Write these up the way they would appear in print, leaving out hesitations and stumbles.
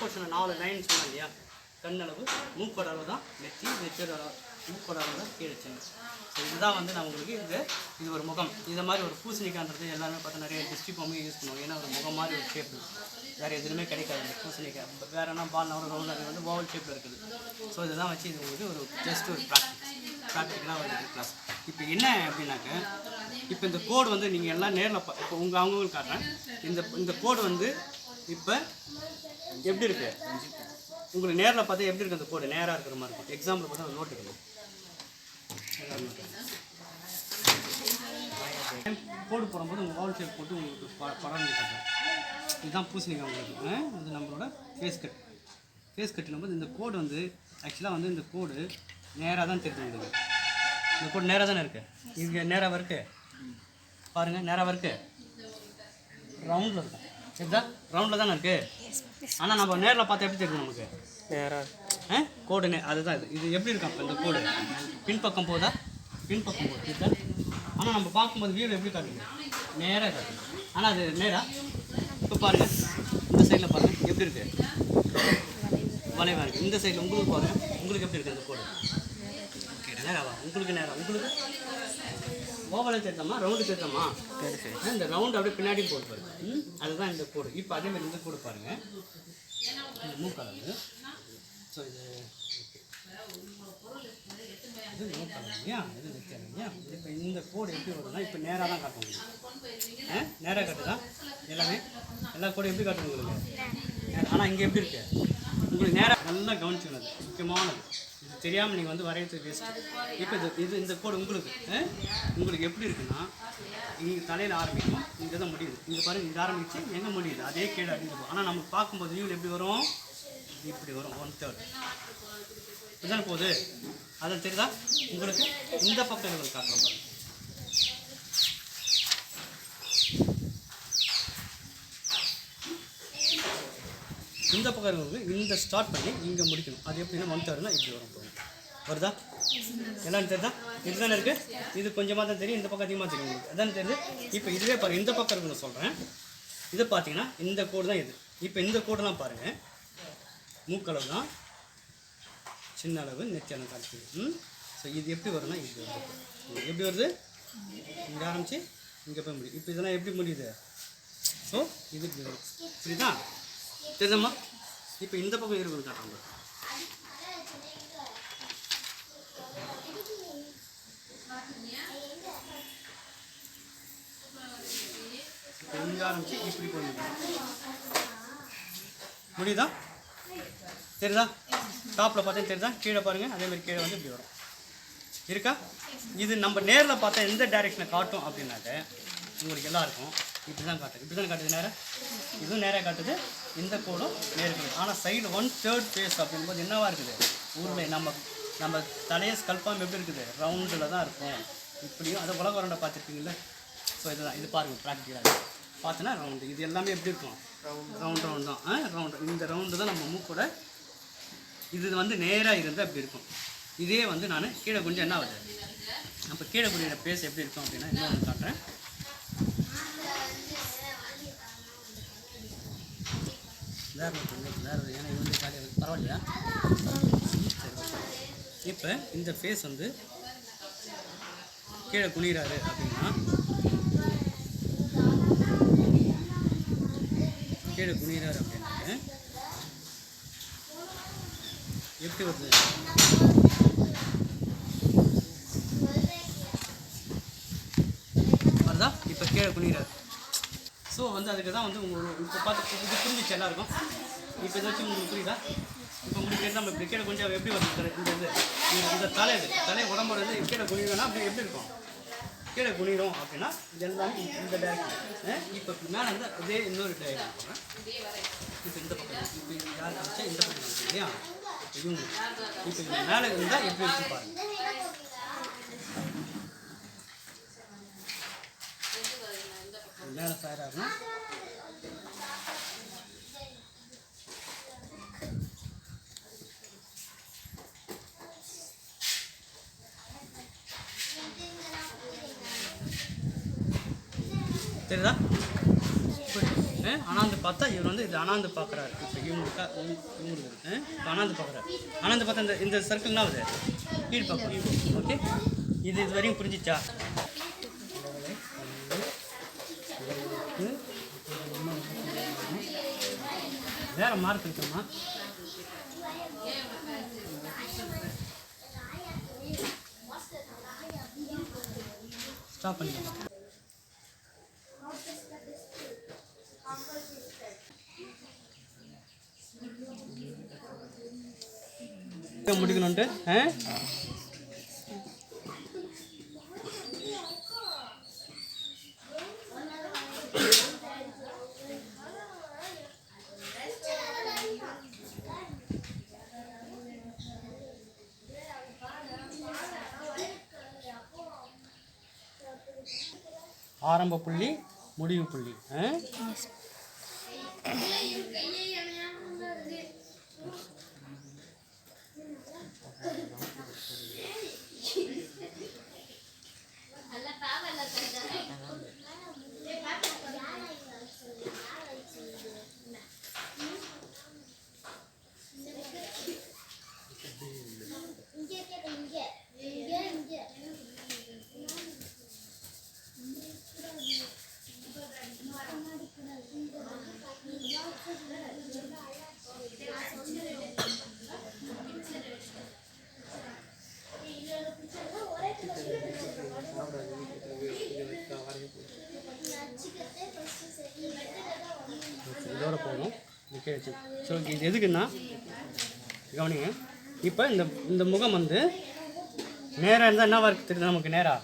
போர்ஷனில் 4 லைன் சொன்னேன் இல்லையா, கண்ணளவு, மூக்கோட அளவு தான் நெத்தி, நெத்தியோட மூக்கோட அளவு தான் கீழே சின்ன. ஸோ இதுதான் வந்து நான் உங்களுக்கு இது ஒரு முகம். இதை மாதிரி ஒரு பூசணிக்கான்றது எல்லாருமே பார்த்தா நிறைய டிஸ்ட்ரிக் பொம்மையும் யூஸ் பண்ணுவோம். ஏன்னா ஒரு முகம் மாதிரி ஒரு ஷேப்பு வேறு எதுவுமே கிடைக்காது. இந்த பூசணிக்காய் வேறுனா பால் ஒரு ரவுண்ட், அது வந்து ஓவல் ஷேப்பில் இருக்குது. ஸோ இதெல்லாம் வச்சு இது உங்களுக்கு ஒரு ஜஸ்ட் ஒரு ப்ராக்டிக்கலாக ஒரு கிளாஸ். இப்போ என்ன அப்படின்னாக்க, இப்போ இந்த கோடு வந்து நீங்கள் எல்லாம் நேரில் இப்போ அவங்களுக்கு காட்டுறேன். இந்த கோடு வந்து இப்போ எப்படி இருக்குது உங்களுக்கு நேரில் பார்த்தா எப்படி இருக்குது? அந்த கோடு நேராக இருக்கிற மாதிரி இருக்கும். எக்ஸாம்பிள் பார்த்தா ஒரு நோட் இருக்குது. கோடு போடும்போது உங்கள் ஓவல் ஷேப் போட்டு உங்களுக்கு படம் காட்டுறேன். இதுதான் பூசணிக்காய் உங்களுக்கு. இது நம்மளோட ஃபேஸ் கட்டுனும் போது இந்த கோடு வந்து ஆக்சுவலாக வந்து இந்த கோடு நேராக தான் தெரிஞ்சு உங்களுக்கு. இந்த கோடு நேராக தானே இருக்குது. இங்கே நேராக இருக்குது பாருங்கள், நேராக இருக்குது, ரவுண்டில் இருக்கும். சரிதா? ரவுண்டில் தானே இருக்குது. ஆனால் நம்ம நேரில் பார்த்தா எப்படி தெரியும் நமக்கு? நேராக கோடு அதுதான் இது எப்படி இருக்கும்? அப்போ இந்த கோடு பின்பக்கம் போதா? பின்பக்கம் போகுது. சரிதா? ஆனால் நம்ம பார்க்கும்போது வியூவில் எப்படி காட்டுங்க? நேராக காட்டுங்க. ஆனால் அது நேராக இப்போ பாருங்கள், இந்த சைடில் பாருங்கள் எப்படி இருக்குது, வளைவாக இருக்குது. இந்த சைடில் உங்களுக்கு பாருங்கள், உங்களுக்கு எப்படி இருக்குது அந்த கோடு? நேராவா? உங்களுக்கு நேரம், உங்களுக்கு ஓவலை சேர்த்தோமா ரவுண்டு சேர்த்தோமா? இந்த ரவுண்டு அப்படியே பின்னாடி போட்டு பாருங்க. அதுதான் இந்த கோடு. இப்போ அதேமாதிரி இந்த கோடு பாருங்கள், இந்த மூக்களவு. ஸோ இது மூக்களவு இல்லையா, இது நிற்கிறது இல்லையா. இப்போ இந்த கோடு எப்படி வருதுன்னா இப்போ நேராக தான் காட்டும் உங்களுக்கு. நேராக காட்டுதான் எல்லாமே, எல்லா கோடும் எப்படி காட்டும் உங்களுக்கு? ஆனால் இங்கே எப்படி இருக்கு உங்களுக்கு? நேராக நல்லா கவனிச்சுனது முக்கியமானது. இது தெரியாமல் நீங்கள் வந்து வரையறது வேஸ்ட்டு. இப்போ இந்த கோடு உங்களுக்கு எப்படி இருக்குன்னா, இங்கே தலையில் ஆரம்பிக்கும், இங்கே தான் முடியுது. இங்கே பாருங்கள், இங்கே ஆரம்பிச்சு எங்கே முடியுது அதே கீழே அப்படின்னு. ஆனால் நம்ம பார்க்கும்போது வியூவில் எப்படி வரும்? இப்படி வரும். 1/3 இதுதான் போகுது. அதில் தெரியுதா உங்களுக்கு? இந்த பக்கம் உங்களுக்கு காட்டுறோம் பாருங்கள். இந்த பக்கம் இருக்கிறவங்களுக்கு இந்த ஸ்டார்ட் பண்ணி இங்கே முடிக்கணும். அது எப்படின்னா 1/3 இப்படி வரும். வருதா? எல்லாம் தெரியுதா? இதுதானே இருக்குது. இது கொஞ்சமாக தான் தெரியும், இந்த பக்கம் அதிகமாக தெரியும் உங்களுக்கு. அதானே தெரியுது. இப்போ இதுவே பாருங்கள், இந்த பக்கம் இருக்குன்னு சொல்கிறேன். இதை பார்த்தீங்கன்னா இந்த கோடு தான் இது. இப்போ இந்த கோடெலாம் பாருங்கள், மூக்களவு தான், சின்ன அளவு, நெத்தி அளவு காட்டுது. ஸோ இது எப்படி வரும்னா இது எப்படி வருது? இங்கே ஆரம்பித்து இங்கே போய் முடியும். இப்போ இதெல்லாம் எப்படி முடியுது? ஸோ இது இப்படி வரும். புரியுதா? தெரியுதம்மா? இப்போ இந்த பக்கம் இருக்குது காட்டுறாங்க. இங்கே ஆரம்பிச்சு இப்படி போய் முடியுதா? தெரியுதா? டாப்பில் பார்த்தா தெரியுதா? கீழே பாருங்கள், அதேமாதிரி கீழே வந்து இப்படி வரும். இருக்கா? இது நம்ம நேரில் பார்த்தா எந்த டைரெக்ஷனில் காட்டும் அப்படின்னாக்க உங்களுக்கு எல்லாருக்கும் இப்படி தான் காட்டுது. இப்படி தான் காட்டுது நேராக. இதுவும் நேராக காட்டுது, இந்த கோடும் நேருக்கு. ஆனால் சைடு 1/3 ஃபேஸ் அப்படிங்கும்போது என்னவா இருக்குது? ஊரில் நம்ம தலையை ஸ்கல்பாம் எப்படி இருக்குது? ரவுண்டில் தான் இருக்கும். இப்படியும் அதை உலக ரவுண்டை பார்த்துருக்கீங்களா? ஸோ இதுதான், இது பாருங்கள் ப்ராக்டிக்கலாக பார்த்தோன்னா ரவுண்டு. இது எல்லாமே எப்படி இருக்கும்? ரவுண்ட் தான். ரவுண்டு, இந்த ரவுண்டு தான் நம்ம மூக்கோட. இது வந்து நேராக இருந்தால் அப்படி இருக்கும். இதே வந்து நான் கீழே கொஞ்சம் என்ன ஆகுது? அப்போ கீழே குடிக்கிற பேஸ் எப்படி இருக்கும் அப்படின்னா இன்னொன்று காட்டுறேன். வேறு ஏன்னா இது வந்து காலையில் பரவாயில்லையா? இப்போ இந்த ஃபேஸ் வந்து கீழே குனிகிறாரு அப்படின்னா, கீழே குனிகிறாரு அப்படின்னாக்க எப்படி வருது? அதுதான் இப்போ கீழே குனிகிறாரு. ஸோ வந்து அதுக்கு தான் வந்து உங்களுக்கு இப்போ பார்த்து இது புரிஞ்சிச்சு எல்லாருக்கும். இப்போ இதை வச்சு உங்களுக்கு புரியுதா? இப்போ முடிக்கிறது நம்ம இப்படி கீழே கொஞ்சம் எப்படி வருது? இந்த தலை உடம்போட கீழே குனிறோன்னா அப்படி எப்படி இருக்கும்? கீழே குனிறோம் அப்படின்னா இது எல்லாமே இந்த டைரக்ஷன். இப்போ மேலே வந்து அதே இன்னொரு டைரக்ஷன் போகிறேன். இப்போ இந்த பக்கம் இப்போ யார் காமிச்சா இந்த பக்கம் காமிச்சு இல்லையா? இவங்க இப்போ இது மேலே இருந்தால் எப்படி வச்சு பாருங்கள். மேலே ஃபயர் ஆகணும். தெரியுதா? அனாந்து பார்த்தா இவர் வந்து இது அனாந்து பார்க்குறாரு. இப்போ இவங்களுக்கு இப்போ அனாந்து பார்க்குறாரு. அனாந்து பார்த்தா இந்த சர்க்கிள் என்ன ஆகுது? கீழ் பார்க்கும். ஓகே, இது வரையும் புரிஞ்சிச்சா? வேற மார்க் இருக்குமா? ஸ்டாப் பண்ணிக்கலாம். முடிக்கணும்ட்டு ஆரம்ப புள்ளி முடிவு புள்ளி. இதோட போகணும். ஸோ இது எதுக்குன்னா கவனிங்க. இப்போ இந்த முகம் வந்து நேராக இருந்தால் என்ன ஒர்க் தெரியுது நமக்கு? நேராக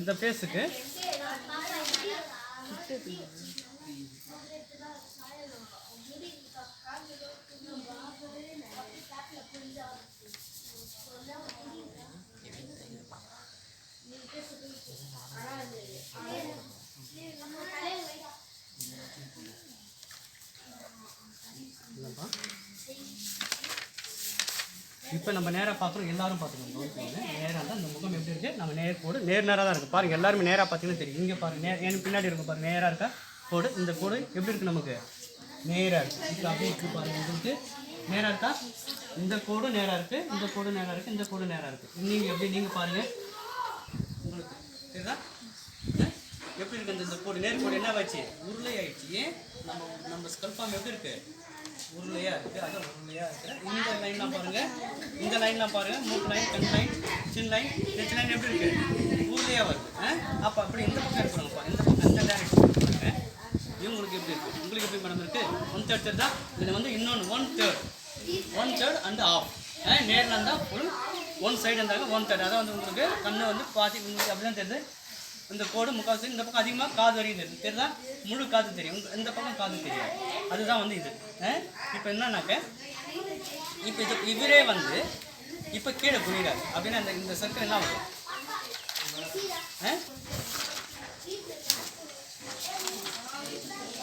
இந்த ஃபேஸுக்கு இப்போ நம்ம நேராக பார்க்குறோம். எல்லாரும் பார்த்துக்கணும். நேராக இருந்தால் இந்த முகம் எப்படி இருக்குது? நம்ம கோடு நேராக தான் இருக்குது. பாருங்கள், எல்லாருமே நேராக பார்த்தீங்கன்னா தெரியும். இங்கே பாருங்கள், எனக்கு பின்னாடி இருக்கும் பாருங்கள், நேராக இருக்கா கோடு. இந்த கோடு எப்படி இருக்குது? நமக்கு நேராக இருக்குது. இப்போ அப்படியே இருக்குது பாருங்கள். உங்களுக்கு நேராக இருக்கா? இந்த கோடு நேராக இருக்குது, இந்த கோடு நேராக இருக்குது, இந்த கோடு நேராக இருக்குது. நீங்கள் எப்படி நீங்கள் பாருங்கள், உங்களுக்கு சரிதா? எப்படி இருக்குது? இந்த கோடு நேர்கோடு என்ன ஆச்சு? உருளை ஆயிடுச்சு. நம்ம ஸ்கல்பாம் எப்படி இருக்குது? உருளையாக இருக்குது. அதான் உருளையாக இருக்குது. இந்த லைன்லாம் பாருங்கள், இந்த லைன்லாம் பாருங்கள். மூக்கு லைன், கண் லைன், சின் லைன், நெச் லைன் எப்படி இருக்குது? உருளையாக வருது. அப்போ அப்படி இந்த பக்கம் இருக்கிறாங்கப்பா. இந்த பக்கம் இந்த டேரக்ஷன் பாருங்க. இவங்களுக்கு எப்படி இருக்குது? உங்களுக்கு எப்படி மேடம் இருக்குது? 1/3 தான். இது வந்து இன்னொன்று 1/3 அண்ட் ஆஃப். நேரில் இருந்தால் ஃபுல், ஒன் சைடு இருந்தாங்க 1/3. அதான் வந்து உங்களுக்கு கண்ணு வந்து பாதி உங்களுக்கு அப்படி தான் தெரியுது. இந்த கோடு முக்கால்வாசி இந்த பக்கம் அதிகமாக காது வரையும் தெரியுது. தெரியுதா? முழு காது தெரியும். இந்த பக்கம் காது தெரியாது. அதுதான் வந்து இது. இப்போ என்னன்னாக்க, இப்போ இவரே வந்து இப்போ கீழே குனிறாரு அப்படின்னா இந்த சர்க்கிள் என்ன ஆகும்?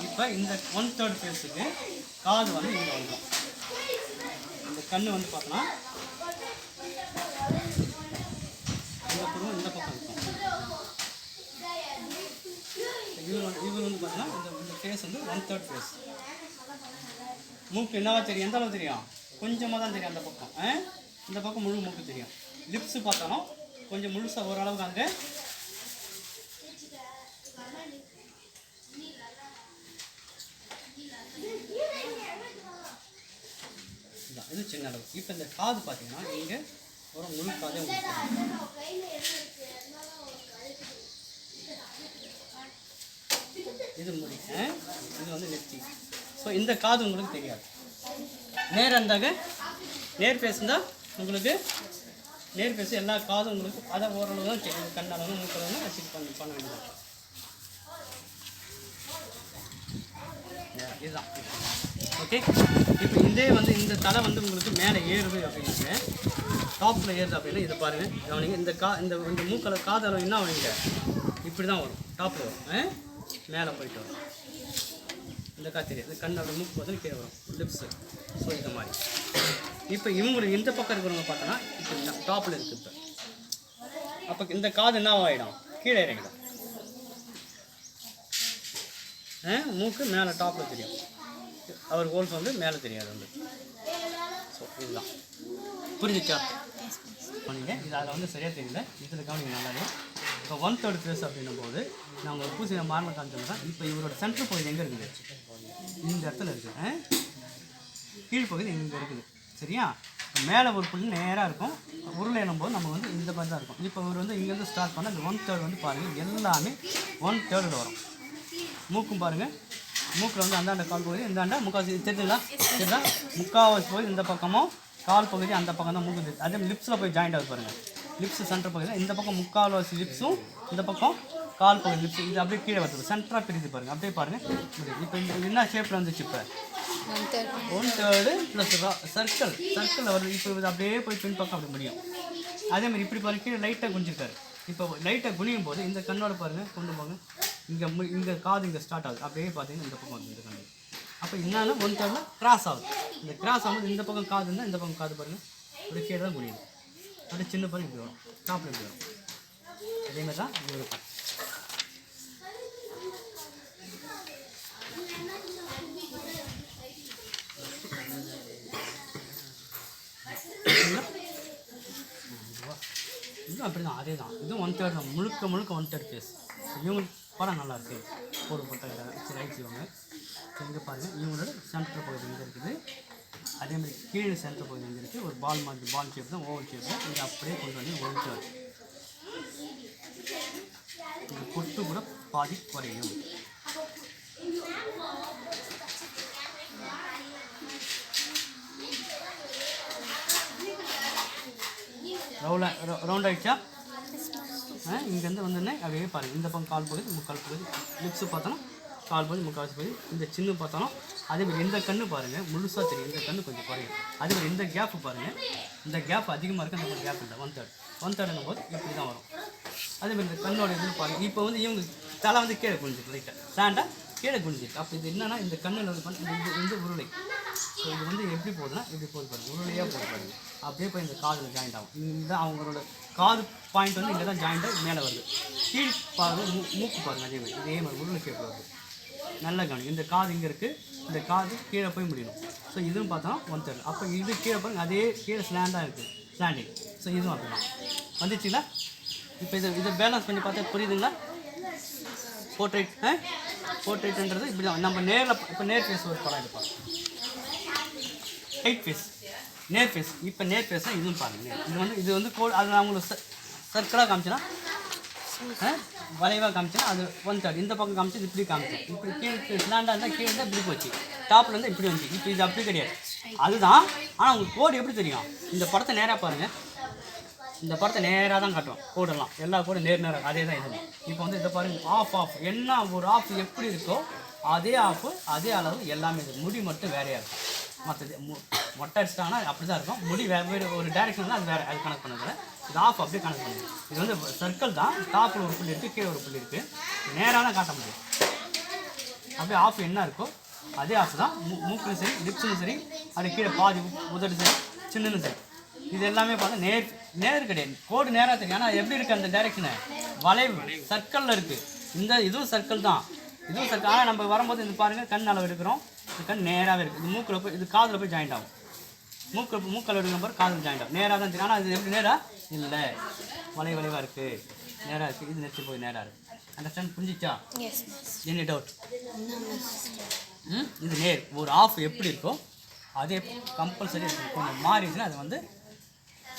இப்போ இந்த 1/3 ஃபேஸுக்கு காது வந்து இங்கே வந்துடும். இந்த கண்ணு வந்து பார்த்தோன்னா இந்த பக்கம் இந்த பக்கம் இருக்கும். இவர் வந்து பார்த்தீங்கன்னா இந்த ஃபேஸ் வந்து 1/3 ஃபேஸ். மூக்கு என்னவா தெரியும்? எந்த அளவு தெரியும்? கொஞ்சமாக தான் தெரியும் அந்த பக்கம். இந்த பக்கம் முழு மூக்கு தெரியும். லிப்ஸு பார்த்தாலும் கொஞ்சம் முழுசாக ஓரளவுக்கு அங்கே இது சின்ன அளவு. இப்போ இந்த காது பார்த்தீங்கன்னா இங்கே ஒரு முழு காதே இது முடி. இது வந்து நெத்தி. ஸோ இந்த காது உங்களுக்கு தெரியாது. நேராக இருந்தாங்க நேர் பேசுந்தால் உங்களுக்கு நேர் பேசு எல்லா காதும் உங்களுக்கு அதை ஓரளவு தான் தெரியும். கண்ணளவு மூக்களவு வச்சுட்டு பண்ண வேண்டியது. இதுதான் ஓகே. இப்போ இதே வந்து இந்த தலை வந்து உங்களுக்கு மேலே ஏறுது அப்படின்னாங்க, டாப்பில் ஏறுது அப்படின்னா இதை பாருங்கள் கவனிங்க. இந்த மூக்களை காதளவு என்ன ஆகுங்க? இப்படி தான் வரும். டாப்பில் வரும், மேலே போயிட்டு வரும். இந்த காத்திரி இந்த கண்ணோட மூக்கு வந்து கீழே வரும், லிப்ஸு. ஸோ இந்த மாதிரி இப்போ இவங்களுக்கு இந்த பக்கம் இருக்கிறவங்க பார்த்தோன்னா இப்போ டாப்பில் இருக்குது. இப்போ அப்போ இந்த காது என்ன ஆகிடும்? கீழே இறங்கிடும். மூக்கு மேலே டாப்பில் தெரியும், அவர் ஹோல்ஸ் வந்து மேலே தெரியாது வந்து. ஸோ இதுதான் புரிஞ்சிச்சா பண்ணிங்க. இது அதில் வந்து சரியாக தெரியல, இதில் கவனிங்க நல்லாவே. இப்போ 1/3 ஃபேஸ் அப்படின்னும் போது நான் உங்களுக்கு பூசி மார்மல் காமிச்சோம்னா, இப்போ இவரோட சென்டர் பகுதி எங்கே இருக்குது? இந்த இடத்துல இருக்குது. கீழ்ப்பகுதி இங்கே இருக்குது சரியா. மேலே ஒரு புள்ளி நேராக இருக்கும், உருளை எனும்போது நம்ம வந்து இந்த மாதிரி தான் இருக்கும். இப்போ இவர் வந்து இங்கேருந்து ஸ்டார்ட் பண்ணால் இந்த 1/3 வந்து பாருங்கள் எல்லாமே 1/3 வரும். மூக்கும் பாருங்கள், மூக்கில் வந்து அந்தாண்ட கால் பகுதி இந்தாண்ட முக்கால்வாசி தெரியுங்களா? சரிதான், முக்கால்வாசி பகுதி இந்த பக்கமும் கால் பகுதி அந்த பக்கம் தான் மூக்கு தெரியுது. அதே லிப்ஸில் போய் ஜாயிண்ட் ஆகுது பாருங்கள், லிப்ஸ் சென்டர் பகுதியில் இந்த பக்கம் முக்கால்வாசி லிப்ஸும் இந்த பக்கம் கால் பகுதி லிப்ஸ், இது அப்படியே கீழே வருது சென்டராக பிரிது பாருங்கள். அப்படியே பாருங்கள். இப்போ இந்த என்ன ஷேப்பில் வந்துச்சு? இப்போ 1/3 ப்ளஸ் சர்க்கிளில் வருது. இப்போ இது அப்படியே போய் பின்பக்கம் அப்படி முடியும். அதேமாதிரி இப்படி பாருங்கள், கீழே லைட்டாக குஞ்சிருக்காரு. இப்போ லைட்டாக குனியும் போது இந்த கண்ணோட பாருங்கள் கொண்டு போங்க, இங்கே காது இங்கே ஸ்டார்ட் ஆகுது. அப்படியே பார்த்தீங்கன்னா இந்த பக்கம் வந்து இந்த கண்ணு. அப்போ என்னன்னா 1/3 கிராஸ் ஆகுது. இந்த கிராஸ் ஆகும்போது இந்த பக்கம் காது இருந்தால் இந்த பக்கம் காது பாருங்கள் அப்படியே கீழே தான் குனியுது. அப்படியே சின்ன பாருங்க இப்படி வரும், டாப்பில் இப்படி வரும். அதேமாதிரி தான் இது இருக்கும். இதுவும் அப்படி தான், அதே தான். இதுவும் 1/3 தான், முழுக்க 1/3 ஃபேஸ். இவங்களுக்கு படம் நல்லாயிருக்கு, ஒரு போட்ட ரைட் செய்வாங்க. இங்கே பாருங்கள், இவங்களோட சென்டர் பகுதி இங்கே இருக்குது. அதேமாதிரி கீழே சென்டர் பகுதி இங்கே இருக்குது. ஒரு பால் மாதிரி பால் ஷேப் தான், ஓவல் ஷேப் தான். இதை அப்படியே கொண்டு வந்து 1/3 இந்த கொட்டு கூட பாதி குறையும். ரவுண்ட் ஆகிடுச்சா? இங்கேருந்து வந்தோடனே அப்படியே பாருங்கள், இந்த பக்கம் கால் பகுதி முக்கால் பகுதி லிப்ஸு பார்த்தோன்னா கால் பகுதி முக்கால் பகுதி, இந்த சின்ன பார்த்தோன்னா அதேமாதிரி இந்த கண்ணு பாருங்கள் முழுசாக தெரியும், இந்த கண்ணு கொஞ்சம் குறையும். அதேமாதிரி இந்த கேப்பு பாருங்கள், இந்த கேப் அதிகமாக இருக்குது, அந்த கேப் இல்லை 1/3 போது இப்படி தான் வரும். அதேமாதிரி இந்த கண்ணோட இது பாருங்கள். இப்போ வந்து இவங்க தலை வந்து கீழே குனிஞ்சிருக்கு, லைட்டாக சாண்டாக கீழே குனிஞ்சிருக்கு. அப்போ இது என்னென்னா இந்த கண்ணில் வந்து உருளை. ஸோ இது வந்து எப்படி போகுதுன்னா இப்படி போது பாருங்கள், உருளையாக போது பாருங்கள். அப்படியே போய் இந்த காதில் ஜாயிண்ட் ஆகும். இந்த அவங்களோட காது பாயிண்ட் வந்து இங்கே தான் ஜாயிண்ட்டாக மேலே வருது. கீழ் பாருங்கள், மூக்கு பாருங்கள் இதே மாதிரி உருளை கேட்க வருது. நல்ல கவனம், இந்த காது இங்கே இருக்குது, இந்த காது கீழே போய் முடியணும். ஸோ இதுவும் பார்த்தோன்னா 1/3. அப்போ இது கீழே பாருங்கள், அதே கீழே ஸ்லாண்டாக இருக்குது, ஸ்லாண்டிங். ஸோ இதுவும் அப்படி தான் வந்துச்சுங்களா? இப்போ இதை பேலன்ஸ் பண்ணி பார்த்தா புரியுதுங்களா? போர்ட்ரேட்ன்றது இப்படி தான். நம்ம நேரில் இப்போ நேர் ஃபேஸ் ஒரு படம் எடுப்போம், ஹைட் ஃபேஸ், நேர் ஃபேஸ். இப்போ நேர் ஃபேஸ்னால் இதுவும் பாருங்கள், இது வந்து கோல். அது நான் உங்களுக்கு சர்க்கிளாக காமிச்சேன்னா, வளைவாக காமிச்சேன்னா அது 1/3. இந்த பக்கம் காமிச்சு இப்படி காமிச்சேன். இப்படி கீழே ஸ்லாண்டாக இருந்தால் கீழே இருந்தால் இப்படி போச்சு, டாப்பில் இருந்தால் இப்படி வந்துச்சு. இப்போ இது அப்படி கிடையாது, அதுதான். ஆனால் உங்களுக்கு கோடு எப்படி தெரியும்? இந்த படத்தை நேராக பாருங்கள், இந்த படத்தை நேராக தான் காட்டுவோம் கோடெல்லாம், எல்லா கோடும் நேராக அதே தான். இது இப்போ வந்து இதை பாருங்கள், ஆஃப் என்ன ஒரு ஆஃப் எப்படி இருக்கோ அதே ஆஃபு அதே அளவு எல்லாமே இருக்குது. முடி மட்டும் வேறையாக இருக்கும், மற்றது மொட்டை அடிச்சிட்டாங்கன்னா அப்படி தான் இருக்கும். முடி வேறு ஒரு டேரெக்ஷன் தான், அது வேறு, அது கனெக்ட் பண்ணதில்லை. இது ஆஃப் அப்படியே கனெக்ட் பண்ணுது. இது வந்து சர்க்கிள் தான், டாப்பில் ஒரு புள்ளி இருக்குது, கீழே ஒரு புள்ளி இருக்குது. நேராக தான் காட்ட முடியும். அப்படியே ஆஃப் என்ன இருக்கோ அதே ஆஃப் தான். மூக்கிலும் சரி, லிப்ஸும் சரி, அது கீழே பாதி உதடு சரி, சின்னனும் சரி. இது எல்லாமே பார்த்தா நேர் கிடையாது, கோடு நேராக தெரியும். ஆனால் எப்படி இருக்குது அந்த டைரெக்ஷனு? வளைவு சர்க்கிளில் இருக்குது. இதுவும் சர்க்கிள் தான், இதுவும் சர்க்கிள். ஆனால் நம்ம வரும்போது இது பாருங்கள், கண் அளவு எடுக்கிறோம், இது கண் நேராகவே இருக்குது. இது மூக்கில் போய், இது காதில் போய் ஜாயிண்ட் ஆகும். மூக்கில் எடுக்கிற மாதிரி காதில் ஜாயிண்ட் ஆகும், நேராக தான் தெரியும். ஆனால் இது எப்படி நேராக இல்லை, வளைவாக இருக்குது, நேராக இருக்குது. இது நெச்சு போய் நேராக இருக்குது. அண்டர்ஸ்டாண்ட்? புரிஞ்சிச்சா? Any doubt? இது நேர். ஒரு ஆஃப் எப்படி இருக்கோ அதே கம்பல்சரி இருக்கும். கொஞ்சம் மாறிடுச்சுன்னா அது வந்து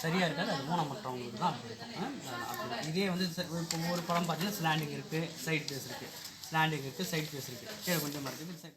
சரியாக இருக்காது, அது ஊனமற்றவங்களுக்கு தான் அப்படி இருக்கும். இதே வந்து இப்போ ஒரு படம் பார்த்தீங்கன்னா ஸ்லாண்டிங் இருக்குது, சைட் ஃபேஸ் இருக்குது, ஸ்லாண்டிங் இருக்குது, சைட் ஃபேஸ் இருக்குது, கீழே கொஞ்சமாக இருக்குது.